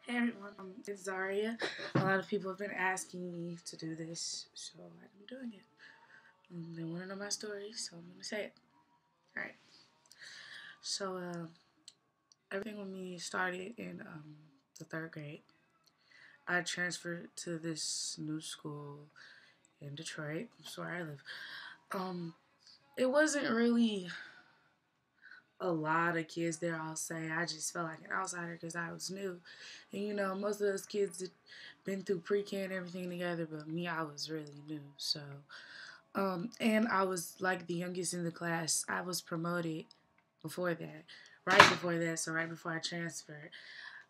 Hey everyone, it's Zaria. A lot of people have been asking me to do this, so I'm doing it. They want to know my story, so I'm going to say it. Alright, so everything with me started in the third grade. I transferred to this new school in Detroit, that's where I live. Um, it wasn't really a lot of kids there, I'll say. I just felt like an outsider because I was new. And most of those kids had been through pre-K and everything together, but me, I was really new. So, and I was like the youngest in the class. I was promoted before that, right before that. So, right before I transferred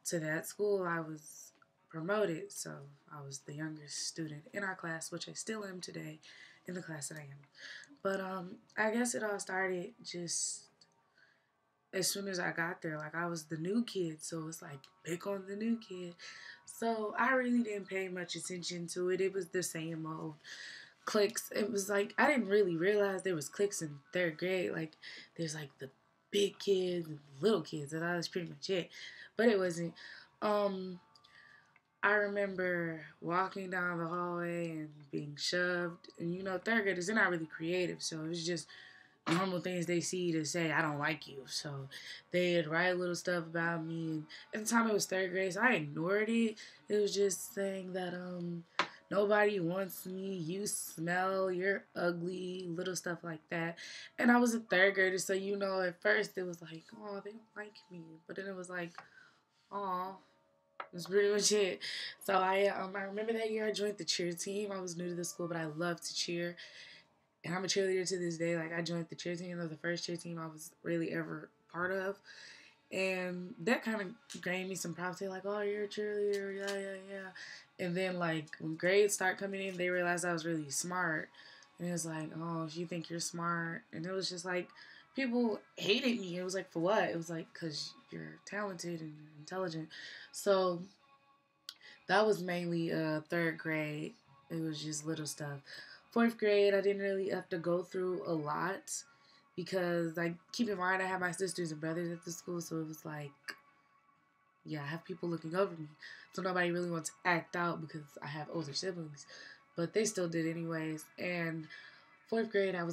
to that school, I was promoted. So, I was the youngest student in our class, which I still am today in the class that I am. But I guess it all started just as soon as I got there. Like I was the new kid, so it's like pick on the new kid. So I really didn't pay much attention to it. It was the same old cliques. It was like I didn't really realize there was cliques in third grade. Like there's like the big kids and little kids. And that was pretty much it. But it wasn't. Um, I remember walking down the hallway and being shoved. And third graders, they're not really creative, so it was just normal things they see to say I don't like you. So they'd write little stuff about me, and at the time it was third grade, so I ignored it. It was just saying that nobody wants me, you smell, you're ugly, little stuff like that. And I was a third grader, so at first it was like, oh, they don't like me, but then it was like, oh. That's pretty much it. So I remember that year I joined the cheer team. I was new to the school, but I loved to cheer. And I'm a cheerleader to this day. Like I joined the cheer team. That was the first cheer team I was really ever part of. And that kind of gained me some props. They're like, oh, you're a cheerleader. Yeah, yeah, yeah. And then, like, when grades start coming in, they realized I was really smart. And it was like, oh, if you think you're smart. And it was just like, people hated me. It was like, for what? It was like, because you're talented and you're intelligent. So that was mainly third grade. It was just little stuff. Fourth grade, I didn't really have to go through a lot because, like, keep in mind, I had my sisters and brothers at the school, so it was like, yeah, I have people looking over me. So nobody really wants to act out because I have older siblings, but they still did anyways. And fourth grade, I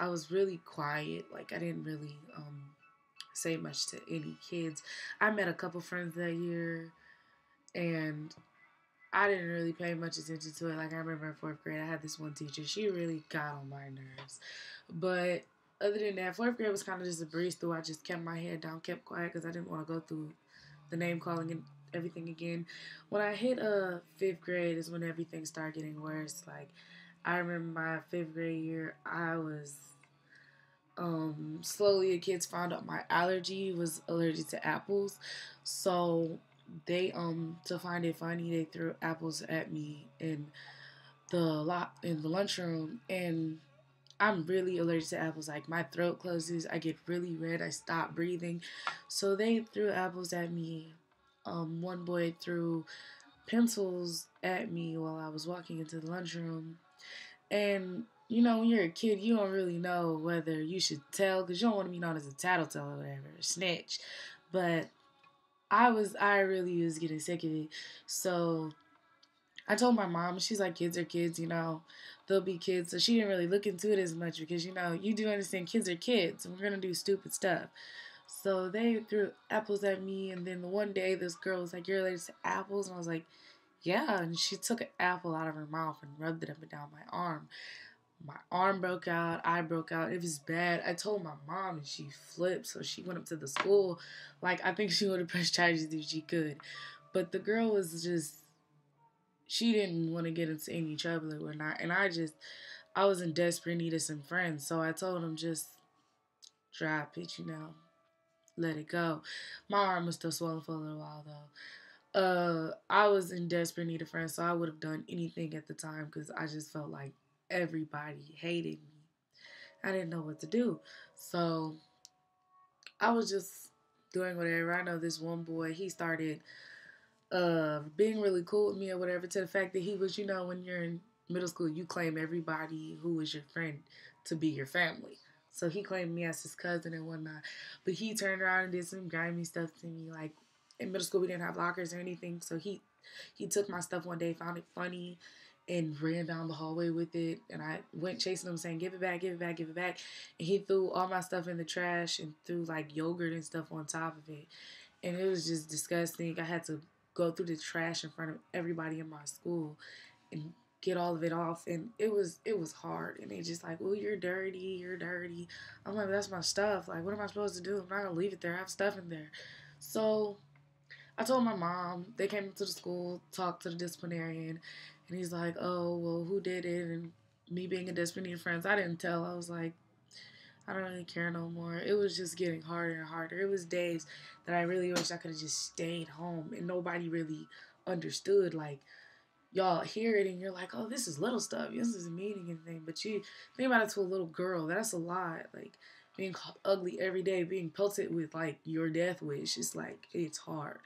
was really quiet. Like, I didn't really say much to any kids. I met a couple friends that year, and I didn't really pay much attention to it. Like I remember in fourth grade, I had this one teacher. She really got on my nerves. But other than that, fourth grade was kind of just a breeze through. I just kept my head down, kept quiet because I didn't want to go through the name calling and everything again. When I hit fifth grade is when everything started getting worse. Like I remember my fifth grade year, I was slowly the kids found out my allergy was allergic to apples. So they to find it funny, they threw apples at me in the lunchroom, and I'm really allergic to apples. Like my throat closes, I get really red, I stop breathing. So they threw apples at me. One boy threw pencils at me while I was walking into the lunchroom. And when you're a kid, you don't really know whether you should tell because you don't want to be known as a tattletale or whatever, a snitch. But I really was getting sick of it. So I told my mom, she's like, kids are kids, they'll be kids. So she didn't really look into it as much because, you do understand kids are kids and we're going to do stupid stuff. So they threw apples at me. And then the one day this girl was like, you're allergic to apples? And I was like, yeah. And she took an apple out of her mouth and rubbed it up and down my arm. My arm broke out, I broke out. It was bad. I told my mom and she flipped, so she went up to the school. Like, I think she would have pressed charges if she could. But the girl was just, she didn't want to get into any trouble or whatnot. And I was in desperate need of some friends. So I told them just drop it, let it go. My arm was still swollen for a little while though. I was in desperate need of friends, so I would have done anything at the time because I just felt like everybody hated me. I didn't know what to do. So I was just doing whatever. I know this one boy, he started being really cool with me or whatever, to the fact that he was, when you're in middle school, you claim everybody who is your friend to be your family. So he claimed me as his cousin and whatnot. But he turned around and did some grimy stuff to me. Like, in middle school we didn't have lockers or anything, so he took my stuff one day, found it funny, and ran down the hallway with it. And I went chasing him, saying, "Give it back, give it back, give it back." And he threw all my stuff in the trash and threw like yogurt and stuff on top of it, and it was just disgusting. I had to go through the trash in front of everybody in my school and get all of it off, and it was hard. And they just like, "Oh, you're dirty, you're dirty." I'm like, "That's my stuff. Like, what am I supposed to do? I'm not gonna leave it there. I have stuff in there." So I told my mom. They came to the school, talked to the disciplinarian, and he's like, "Oh, well, who did it?" And me being a disciplinarian friends, I didn't tell. I was like, I don't really care no more. It was just getting harder and harder. It was days that I really wish I could have just stayed home, and nobody really understood. Like, y'all hear it and you're like, "Oh, this is little stuff. This isn't meaning anything." But you think about it, to a little girl, that's a lot. Like, being called ugly every day, being pelted with like your death wish, it's like, it's hard.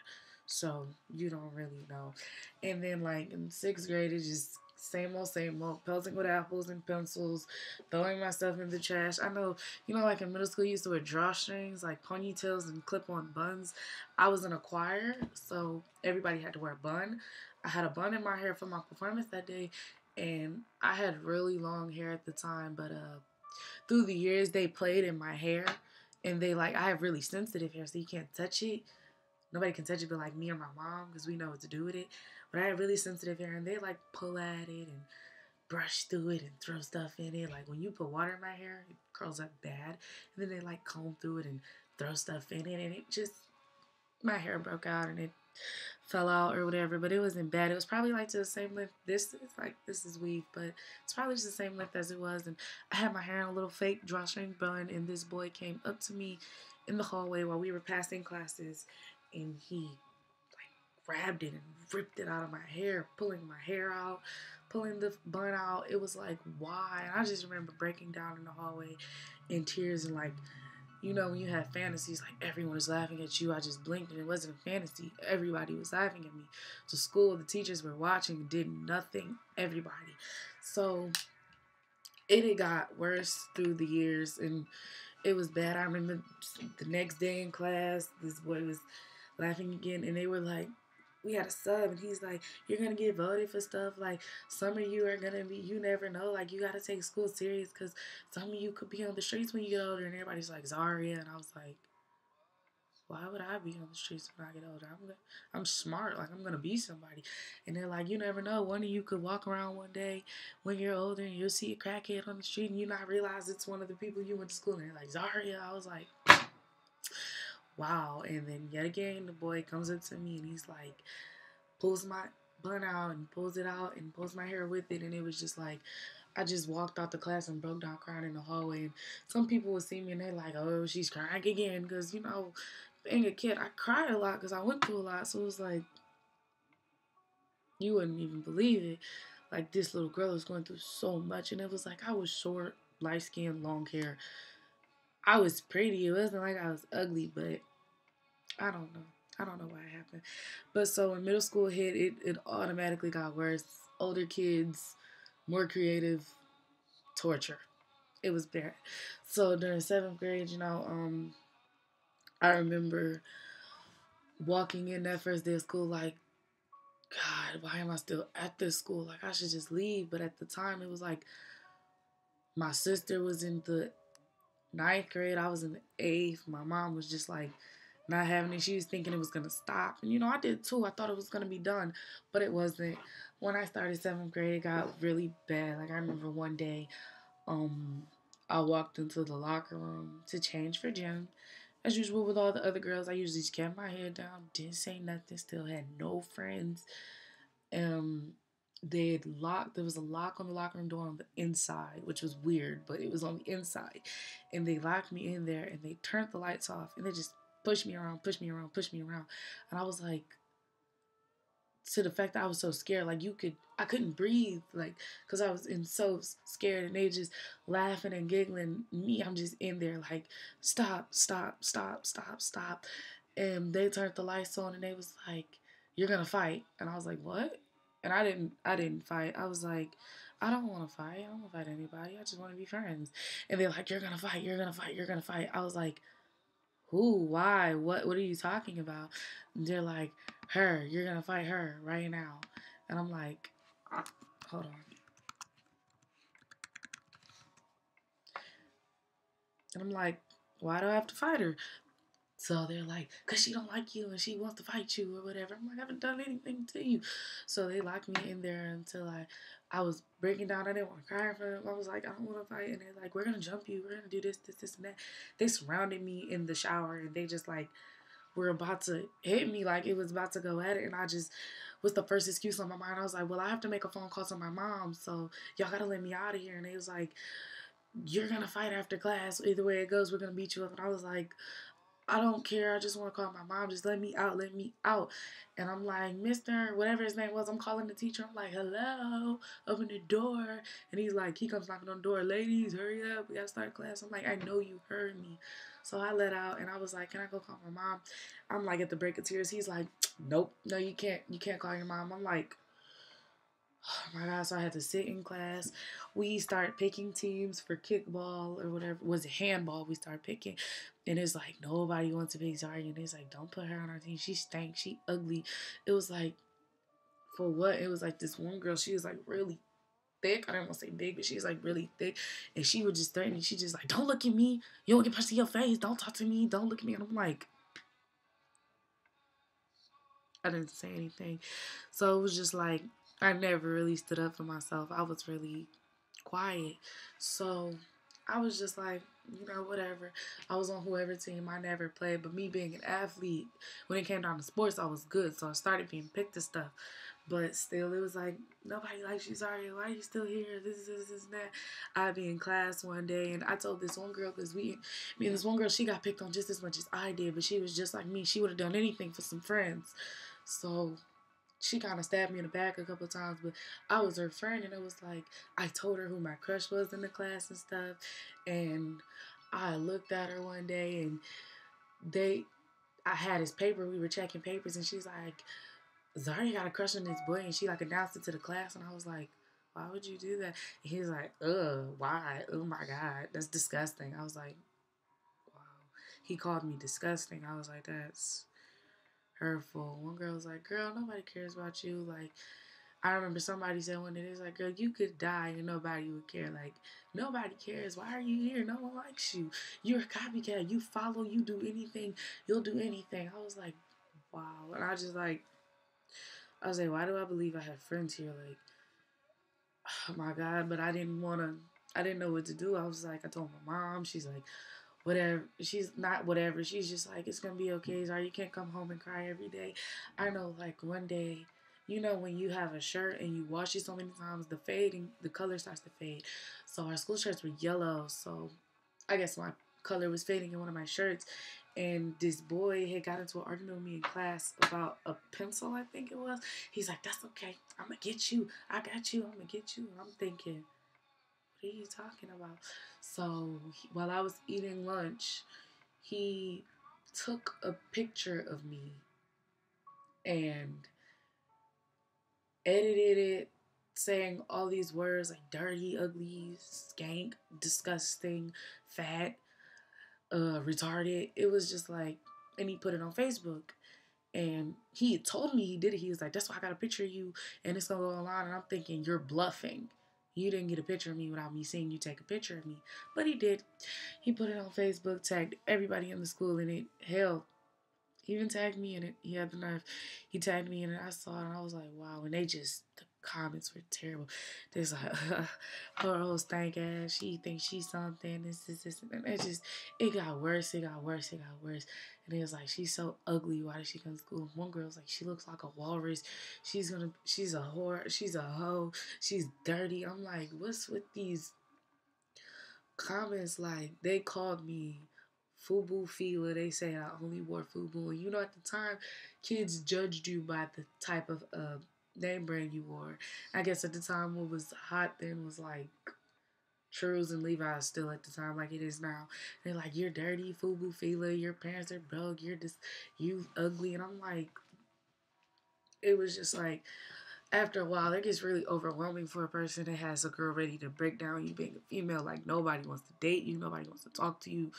So you don't really know. And then like in sixth grade, it's just same old, pelting with apples and pencils, throwing my stuff in the trash. I know, like in middle school, you used to wear drawstrings, like ponytails and clip-on buns. I was in a choir, so everybody had to wear a bun. I had a bun in my hair for my performance that day, and I had really long hair at the time, but through the years they played in my hair, and they like, I have really sensitive hair, so you can't touch it. Nobody can touch it but like me or my mom, because we know what to do with it. But I have really sensitive hair, and they like pull at it and brush through it and throw stuff in it. Like when you put water in my hair, it curls up bad, and then they like comb through it and throw stuff in it, and it just, my hair broke out and it fell out or whatever, but it wasn't bad. It was probably like to the same length. This is weave, but it's probably just the same length as it was. And I had my hair in a little fake drawstring bun, and this boy came up to me in the hallway while we were passing classes, and he like grabbed it and ripped it out of my hair, pulling my hair out, pulling the bun out. It was like, why? And I just remember breaking down in the hallway in tears, and like, when you have fantasies, like everyone is laughing at you. I just blinked and it wasn't a fantasy. Everybody was laughing at me. To school, the teachers were watching, did nothing. Everybody. So it got worse through the years, and it was bad. I remember the next day in class, this boy was laughing again, and they were like, we had a sub, and he's like, "You're gonna get voted for stuff. Like, some of you are gonna be, you never know. Like, you gotta take school serious, because some of you could be on the streets when you get older." And everybody's like, "Zaria," and I was like, why would I be on the streets when I get older? I'm smart. Like, I'm gonna be somebody. And they're like, "You never know. One of you could walk around one day when you're older, and you'll see a crackhead on the street, and you not realize it's one of the people you went to school." And they're like, "Zaria." I was like, wow. And then yet again, the boy comes up to me, and he's like, pulls my bun out and pulls it out and pulls my hair with it. And it was just like, I just walked out the class and broke down crying in the hallway. And some people would see me and they're like, "Oh, she's crying again." Because, being a kid, I cried a lot because I went through a lot. So it was like, you wouldn't even believe it. Like, this little girl was going through so much. And it was like, I was short, light skin, long hair. I was pretty. It wasn't like I was ugly, but I don't know. I don't know why it happened. But so when middle school hit, it automatically got worse. Older kids, more creative, torture. It was bad. So during seventh grade, I remember walking in that first day of school like, God, why am I still at this school? Like, I should just leave. But at the time, it was like my sister was in the ninth grade. I was in the eighth. My mom was just like not having it. She was thinking it was going to stop. And, I did too. I thought it was going to be done, but it wasn't. When I started seventh grade, it got really bad. Like, I remember one day, I walked into the locker room to change for gym. As usual with all the other girls, I usually just kept my head down, didn't say nothing, still had no friends. Um, there was a lock on the locker room door on the inside, which was weird, but it was on the inside. And they locked me in there, and they turned the lights off, and they just pushed me around, pushed me around, pushed me around. And I was like, to the fact that I was so scared, like, I couldn't breathe, like, because I was so scared, and they just laughing and giggling. Me, I'm just in there like, "Stop, stop, stop, stop, stop." And they turned the lights on, and they was like, "You're gonna fight." And I was like, "What?" And I didn't fight. I was like, "I don't want to fight. I don't want to fight anybody. I just want to be friends." And they're like, "You're gonna fight. You're gonna fight. You're gonna fight." I was like, who, why, what are you talking about? And they're like, her, you're gonna fight her right now. And I'm like, hold on. And I'm like, why do I have to fight her? So they're like, because she don't like you and she wants to fight you or whatever. I'm like, I haven't done anything to you. So they locked me in there until I was breaking down. I didn't want to cry for them. I was like, I don't want to fight. And they're like, we're going to jump you. We're going to do this, and that. They surrounded me in the shower and they just like were about to hit me like it was about to go at it. And I just was the first excuse on my mind. I was like, well, I have to make a phone call to my mom. So y'all got to let me out of here. And they was like, you're going to fight after class. Either way it goes, we're going to beat you up. And I was like, I don't care. I just want to call my mom. Just let me out. Let me out. And I'm like, Mr. whatever his name was, I'm calling the teacher. I'm like, hello, open the door. And he's like, he comes knocking on the door. Ladies, hurry up. We got to start class. I'm like, I know you heard me. So I let out and I was like, can I go call my mom? I'm like at the break of tears. He's like, nope, no, you can't. You can't call your mom. I'm like, oh my God, so I had to sit in class. We start picking teams for kickball or whatever. Was it handball? We start picking. And it's like, nobody wants to pick Zarya. And it's like, don't put her on our team. She stank. She ugly. It was like, for what? It was like this one girl. She was like really thick. I don't want to say big, but she was like really thick. And she would just threaten me. She just like, don't look at me. You don't get punched in your face. Don't talk to me. Don't look at me. And I'm like, I didn't say anything. So it was just like, I never really stood up for myself. I was really quiet. So I was just like, whatever. I was on whoever team. I never played. But me being an athlete, when it came down to sports, I was good. So I started being picked and stuff. But still, it was like, nobody likes you, Zarya. Why are you still here? This, and that. I'd be in class one day, and I told this one girl, because me and this one girl, she got picked on just as much as I did, but she was just like me. She would have done anything for some friends. So she kind of stabbed me in the back a couple of times, but I was her friend, and it was like, I told her who my crush was in the class and stuff, and I looked at her one day, and I had his paper, we were checking papers, and she's like, Zarya got a crush on this boy, and she like announced it to the class, and I was like, why would you do that? And he was like, why? Oh my God, that's disgusting. I was like, wow. He called me disgusting. I was like, that's hurtful. One girl was like, girl, nobody cares about you. Like, I remember somebody said one day, it was like, girl, you could die and nobody would care. Like, nobody cares. Why are you here? No one likes you. You're a copycat. You follow, you do anything. You'll do anything. I was like, wow. And I was like, why do I believe I have friends here? Like, oh my God. But I didn't know what to do. I was like, I told my mom. She's like, whatever. She's not whatever. She's just like, it's going to be okay. Sorry, you can't come home and cry every day. I know, like, one day, when you have a shirt and you wash it so many times, the color starts to fade. So our school shirts were yellow. So I guess my color was fading in one of my shirts. And this boy had got into an argument with me in class about a pencil, I think it was. He's like, that's okay. I'm going to get you. I got you. I'm going to get you. And I'm thinking, what are you talking about? So while I was eating lunch, he took a picture of me and edited it, saying all these words like dirty, ugly, skank, disgusting, fat, retarded. It was just like, and he put it on Facebook. And he told me he did it. He was like, that's why I got a picture of you and it's going to go online. And I'm thinking, you're bluffing. You didn't get a picture of me without me seeing you take a picture of me. But he did. He put it on Facebook, tagged everybody in the school in it. Hell, he even tagged me in it. He had the nerve. He tagged me in it. I saw it and I was like, wow. And the comments were terrible. There's like, her old stank ass. She thinks she's something. This. And it got worse. It got worse. And it was like, she's so ugly. Why did she come to school? One girl's like, she looks like a walrus. She's a whore. She's a hoe. She's dirty. I'm like, what's with these comments? Like, they called me FUBU Fila. They say I only wore FUBU. And at the time, kids judged you by the type of name brand you wore. I guess at the time what was hot then was like Trues and Levi's still at the time like it is now. They're like, you're dirty, FUBU Fila, your parents are broke, you ugly. And I'm like, it was just like, after a while, it gets really overwhelming for a person that has a girl ready to break down you being a female. Like, nobody wants to date you. Nobody wants to talk to you.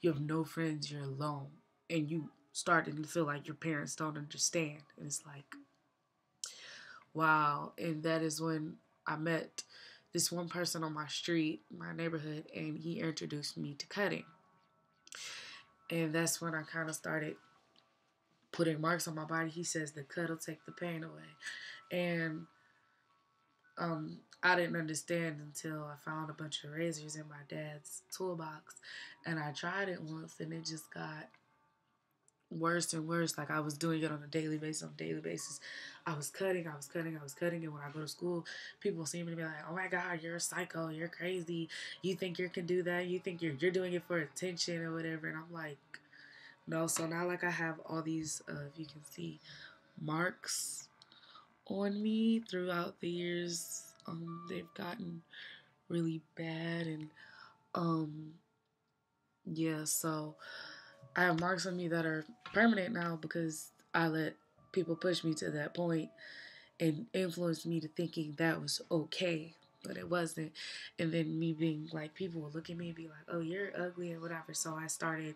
You have no friends. You're alone, and you starting to feel like your parents don't understand. And it's like, wow. And that is when I met this one person on my street, my neighborhood, and he introduced me to cutting. And that's when I kind of started putting marks on my body. He says the cut will take the pain away. And I didn't understand until I found a bunch of razors in my dad's toolbox. And I tried it once and it just got worse and worse. Like I was doing it on a daily basis. I was cutting. And when I go to school, people seem to be like, "Oh my God, you're a psycho. You're crazy. You think you can do that? You think you're doing it for attention or whatever." And I'm like, no. So now like I have all these, if you can see, marks on me throughout the years. They've gotten really bad and um yeah. So I have marks on me that are permanent now because I let people push me to that point and influence me to thinking that was okay, but it wasn't. And then me being like, people would look at me and be like, "Oh, you're ugly," and whatever. So I started,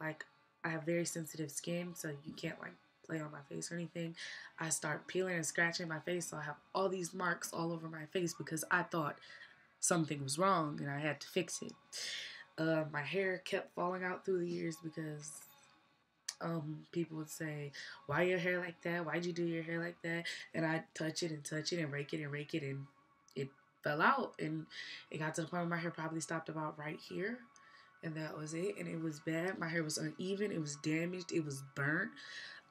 like, I have very sensitive skin, so you can't like play on my face or anything. I start peeling and scratching my face, so I have all these marks all over my face because I thought something was wrong and I had to fix it. My hair kept falling out through the years because people would say, "Why your hair like that? Why'd you do your hair like that?" And I'd touch it and rake it and it fell out. And it got to the point where my hair probably stopped about right here. And that was it. And it was bad. My hair was uneven. It was damaged. It was burnt.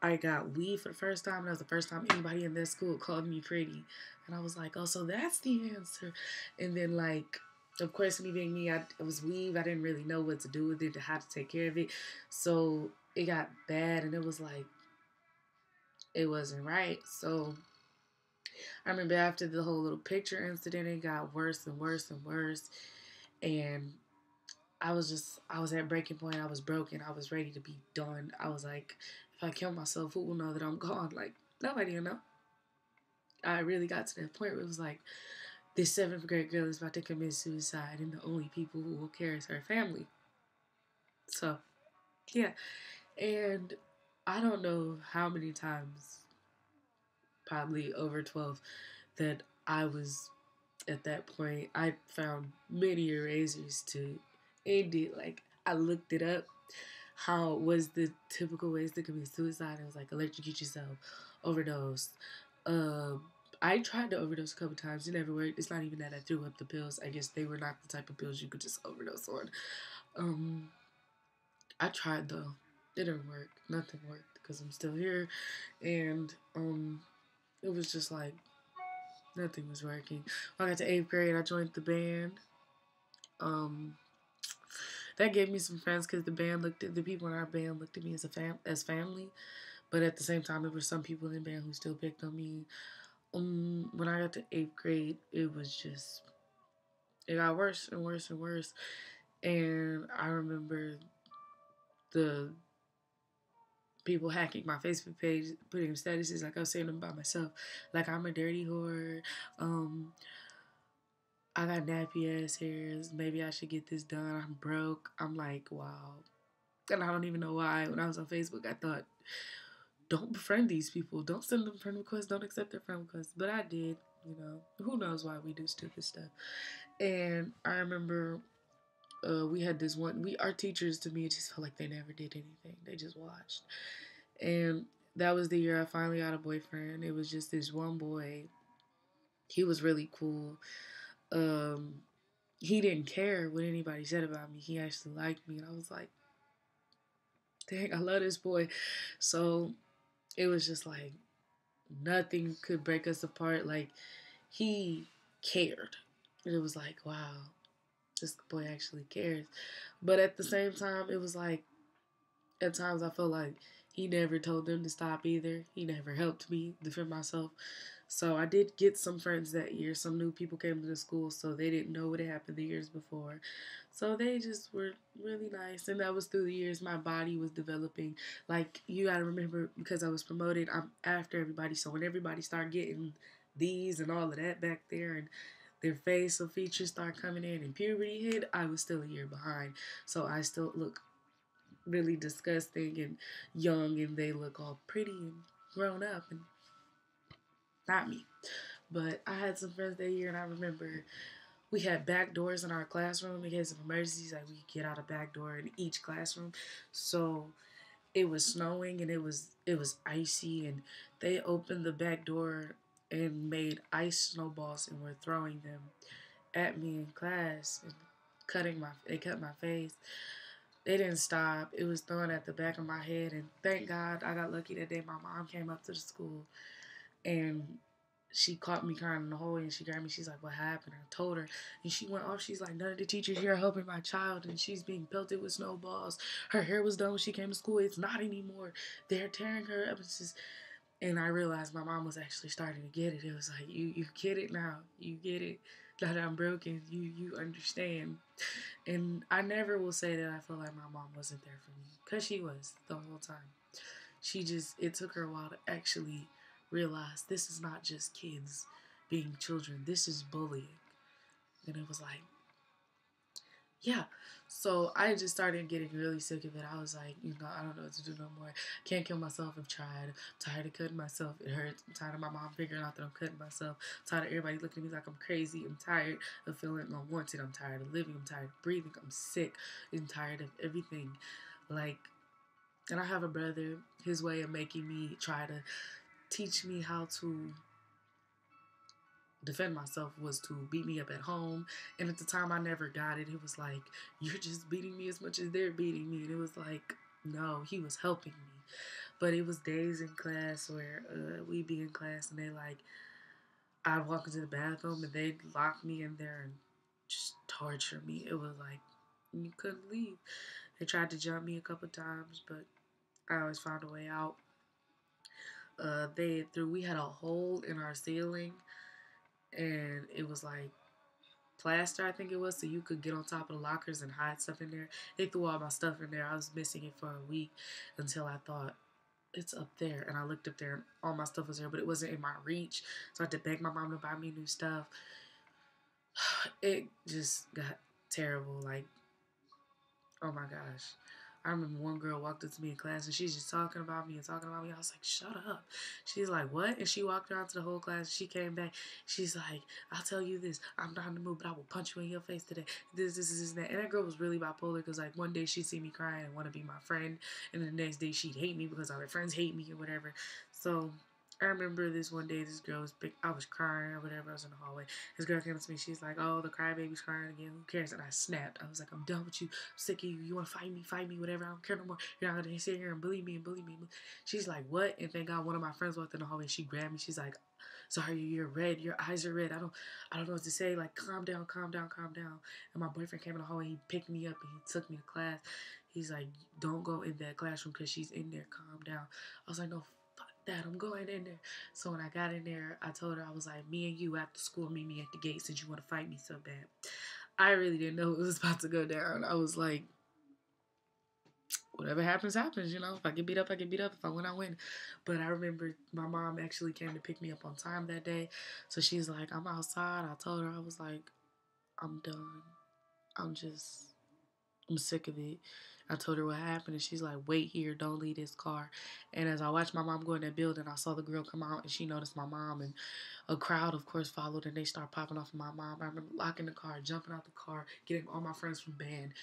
I got weave for the first time. And that was the first time anybody in that school called me pretty. And I was like, oh, so that's the answer. And then, like, of course, me being me, it was weave. I didn't really know what to do with it, how to take care of it. So it got bad. And it was like, it wasn't right. So I remember after the whole little picture incident, it got worse and worse and worse. And I was at breaking point. I was broken. I was ready to be done. I was like, if I kill myself, who will know that I'm gone? Like, nobody will know. I really got to that point where it was like, this 7th grade girl is about to commit suicide, and the only people who will care is her family. So, yeah. And I don't know how many times, probably over 12, that I was at that point. I found many erasers to end it. Like, I looked it up. How was the typical ways to commit suicide? It was like electrocute yourself, overdose. Um, I tried to overdose a couple times. It never worked. It's not even that I threw up the pills. I guess they were not the type of pills you could just overdose on. Um, I tried though. It didn't work. Nothing worked because I'm still here, and it was just like nothing was working. When I got to 8th grade, I joined the band. Um, that gave me some friends because the people in our band looked at me as family. But at the same time, there were some people in the band who still picked on me. When I got to 8th grade, it got worse and worse and worse. And I remember the people hacking my Facebook page, putting statuses like I was saying them by myself, like I'm a dirty whore. I got nappy ass hairs. Maybe I should get this done. I'm broke. I'm like, wow. And I don't even know why. When I was on Facebook, I thought, don't befriend these people. Don't send them friend requests. Don't accept their friend requests. But I did, you know. Who knows why we do stupid stuff. And I remember we had this one. Our teachers, to me, it just felt like they never did anything. They just watched. And that was the year I finally got a boyfriend. It was just this one boy. He was really cool. He didn't care what anybody said about me. He actually liked me. And I was like, dang, I love this boy. So it was just like nothing could break us apart. Like he cared. And it was like, wow, this boy actually cares. But at the same time, it was like at times I felt like he never told them to stop either. He never helped me defend myself. So I did get some friends that year. Some new people came to the school, so they didn't know what had happened the years before. So they just were really nice. And that was through the years my body was developing. Like, you gotta remember, because I was promoted, I'm after everybody. So when everybody started getting these and all of that back there and their facial features start coming in and puberty hit, I was still a year behind. So I still look really disgusting and young, and they look all pretty and grown up, and not me. But I had some friends that year, and I remember we had back doors in our classroom in case of emergencies. Like, we get out a back door in each classroom. So it was snowing, and it was icy, and they opened the back door and made ice snowballs and were throwing them at me in class and they cut my face. They didn't stop. It was thrown at the back of my head, and thank God I got lucky that day. My mom came up to the school, and she caught me crying in the hallway, and she grabbed me. She's like, "What happened?" I told her, and she went off. She's like, "None of the teachers here are helping my child, and she's being pelted with snowballs. Her hair was done when she came to school. It's not anymore. They're tearing her up." And I realized my mom was actually starting to get it. It was like, you get it now. You get it. Now that I'm broken, you understand. And I never will say that I feel like my mom wasn't there for me, because she was the whole time. It took her a while to actually realize this is not just kids being children. This is bullying. And it was like, yeah. So I just started getting really sick of it. I was like, I don't know what to do no more. Can't kill myself. I've tried. I'm tired of cutting myself. It hurts. I'm tired of my mom figuring out that I'm cutting myself. I'm tired of everybody looking at me like I'm crazy. I'm tired of feeling unwanted. I'm tired of living. I'm tired of breathing. I'm sick. I'm tired of everything. Like, and I have a brother. His way of making me try to teach me how to defend myself was to beat me up at home. And at the time, I never got it. It was like, you're just beating me as much as they're beating me. And it was like, no, he was helping me. But it was days in class where we'd be in class, and I'd walk into the bathroom, and they'd lock me in there and just torture me. It was like, you couldn't leave. They tried to jump me a couple times, but I always found a way out. We had a hole in our ceiling, and it was like plaster, I think it was, so you could get on top of the lockers and hide stuff in there. They threw all my stuff in there. I was missing it for a week until I thought, it's up there. And I looked up there, and all my stuff was there, but it wasn't in my reach. So I had to beg my mom to buy me new stuff. It just got terrible. Like, oh my gosh. I remember one girl walked up to me in class, and she's just talking about me and talking about me. I was like, shut up. She's like, what? And she walked around to the whole class. She came back. She's like, I'll tell you this. I'm not in the mood, but I will punch you in your face today. This, and that. And that girl was really bipolar, because like one day she'd see me crying and want to be my friend. And then the next day she'd hate me because all her friends hate me or whatever. So I remember this one day, this girl was big. I was crying or whatever. I was in the hallway. This girl came up to me. She's like, oh, the crybaby's crying again. Who cares? And I snapped. I was like, I'm done with you. I'm sick of you. You want to fight me? Fight me, whatever. I don't care no more. You're not going to sit here and bully me and bully me. She's like, what? And thank God one of my friends walked in the hallway. She grabbed me. She's like, sorry, you're red. Your eyes are red. I don't know what to say. Like, calm down, calm down, calm down. And my boyfriend came in the hallway. He picked me up and he took me to class. He's like, don't go in that classroom because she's in there. Calm down. I was like, no, that I'm going in there. So when I got in there, I told her, I was like, me and you after school, meet me at the gate since you want to fight me so bad. I really didn't know it was about to go down. I was like, whatever happens, happens, If I get beat up, I get beat up. If I win, I win. But I remember my mom actually came to pick me up on time that day. So she's like, I'm outside. I told her, I was like, I'm done. I'm sick of it. I told her what happened, and she's like, wait here, don't leave this car. And as I watched my mom go in that building, I saw the girl come out, and she noticed my mom, and a crowd, of course, followed, and they start popping off of my mom. I remember locking the car, jumping out the car, getting all my friends from band,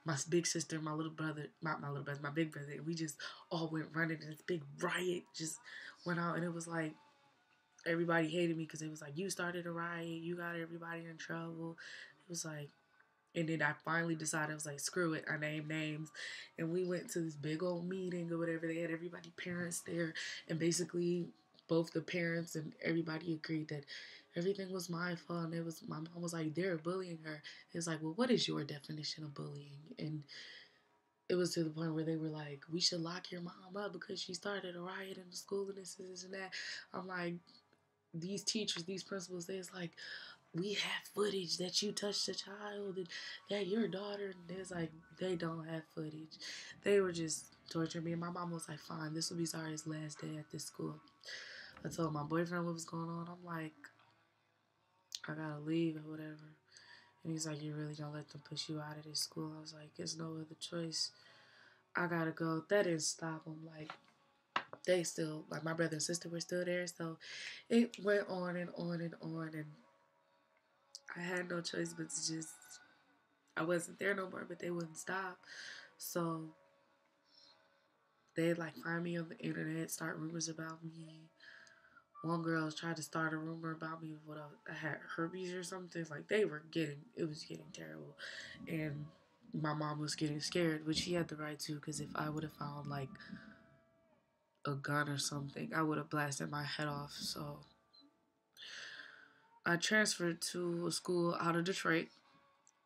my big sister, my little brother, not my little brother, my big brother, and we just all went running, and this big riot just went out, and it was like, everybody hated me because it was like, you started a riot, you got everybody in trouble. It was like, and then I finally decided, I was like, screw it. I named names. And we went to this big old meeting or whatever. They had everybody, parents there. And basically, both the parents and everybody agreed that everything was my fault. And my mom was like, they're bullying her. It's like, well, what is your definition of bullying? And it was to the point where they were like, we should lock your mom up because she started a riot in the school and this and that. I'm like, these teachers, these principals, they was like, we have footage that you touched a child and that your daughter, and it's like, they don't have footage. They were just torturing me, and my mom was like, fine, this will be Zaria's last day at this school. I told my boyfriend what was going on. I'm like, I gotta leave or whatever. And he's like, you really gonna let them push you out of this school? I was like, there's no other choice. I gotta go. That didn't stop them. Like, they still, like, my brother and sister were still there. So it went on and on and on. And I had no choice but to just, I wasn't there no more, but they wouldn't stop. So they'd, like, find me on the internet, start rumors about me. One girl tried to start a rumor about me what I had herpes or something. Like, it was getting terrible. And my mom was getting scared, which she had the right to, because if I would have found, like, a gun or something, I would have blasted my head off. So I transferred to a school out of Detroit,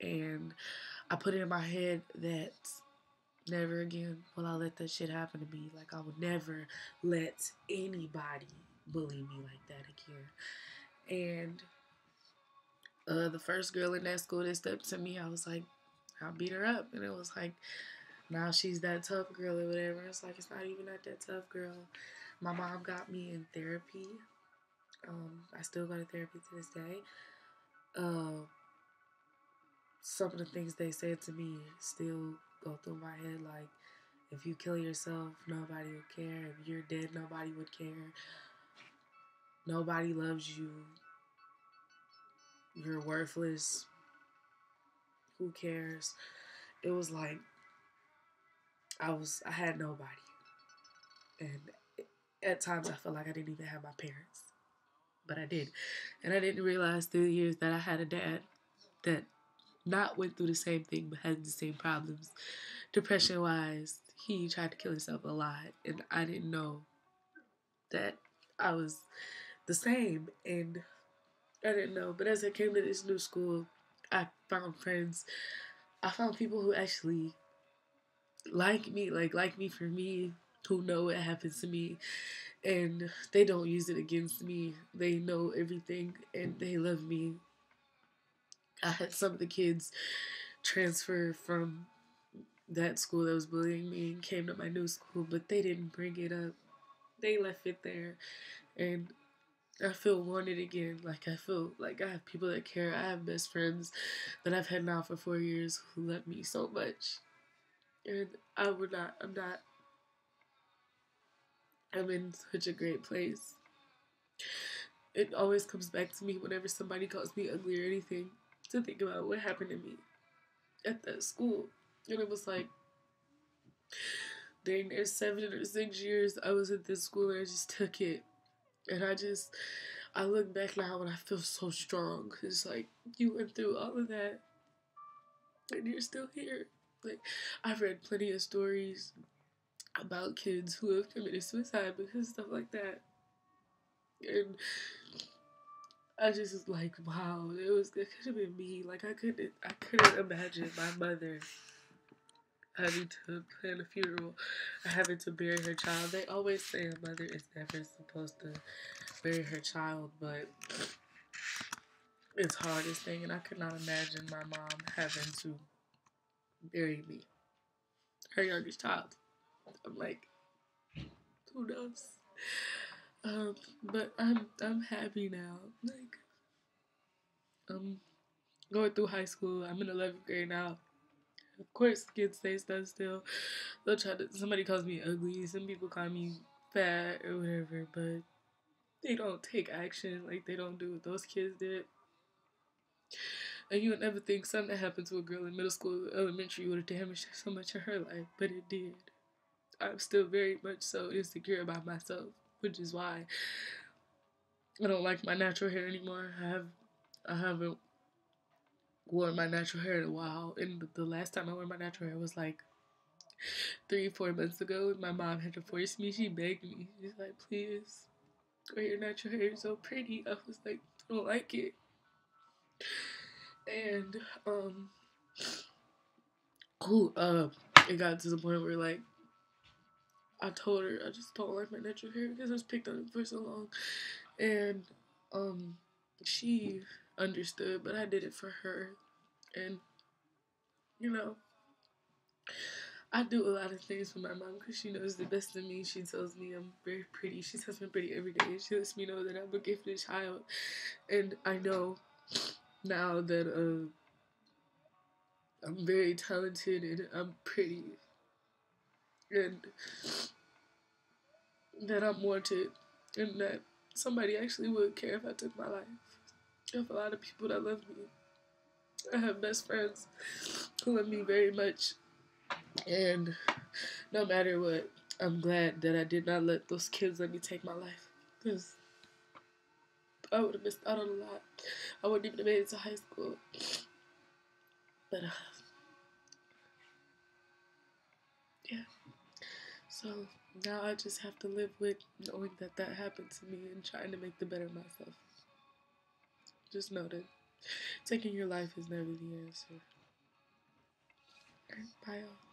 and I put it in my head that never again will I let that shit happen to me. Like, I would never let anybody bully me like that again. And the first girl in that school that stepped to me, I was like, I'll beat her up. And it was like, now she's that tough girl or whatever. It's like, it's not even that tough girl. My mom got me in therapy. I still go to therapy to this day. Some of the things they said to me still go through my head. Like, if you kill yourself, nobody would care. If you're dead, nobody would care. Nobody loves you. You're worthless. Who cares? It was like I had nobody. And at times I felt like I didn't even have my parents. But I did. And I didn't realize through the years that I had a dad that not went through the same thing but had the same problems. Depression wise, he tried to kill himself a lot. And I didn't know that I was the same. And I didn't know. But as I came to this new school, I found friends. I found people who actually like me for me, who know what happens to me, and they don't use it against me. They know everything, and they love me. I had some of the kids transfer from that school that was bullying me and came to my new school, but they didn't bring it up. They left it there, and I feel wanted again. Like, I feel like I have people that care. I have best friends that I've had now for 4 years who love me so much. And I'm in such a great place. It always comes back to me whenever somebody calls me ugly or anything to think about what happened to me at that school. And it was like, dang, there's 7 or 6 years I was at this school and I just took it. And I look back now and I feel so strong. It's like, you went through all of that and you're still here. Like, I've read plenty of stories about kids who have committed suicide because of stuff like that. And I just was like, wow, it could have been me. Like, I couldn't imagine my mother having to plan a funeral or having to bury her child. They always say a mother is never supposed to bury her child, but it's hardest thing, and I could not imagine my mom having to bury me, her youngest child. I'm like, who knows? But I'm happy now. Like, I'm going through high school. I'm in 11th grade now. Of course, kids say stuff still. Somebody calls me ugly. Some people call me fat or whatever, but they don't take action. Like, they don't do what those kids did. And you would never think something that happened to a girl in middle school or elementary would have damaged so much in her life, but it did. I'm still very much so insecure about myself, which is why I don't like my natural hair anymore. I haven't worn my natural hair in a while, and the last time I wore my natural hair was like 3-4 months ago. My mom had to force me. She begged me. She's like, please, wear your natural hair. It's so pretty. I was like, I don't like it. And it got to the point where, like, I just don't like my natural hair because I was picked on it for so long. And she understood, but I did it for her. And, you know, I do a lot of things for my mom because she knows the best of me. She tells me I'm very pretty. She tells me I'm pretty every day. She lets me know that I'm a gifted child. And I know now that I'm very talented and I'm pretty. and that I'm wanted, and that somebody actually would care if I took my life. I have a lot of people that love me. I have best friends who love me very much, and no matter what, I'm glad that I did not let those kids let me take my life, because I would have missed out on a lot. I wouldn't even have made it to high school. But yeah. So now I just have to live with knowing that that happened to me and trying to make the better myself. Just know that taking your life is never the answer. Bye, y'all.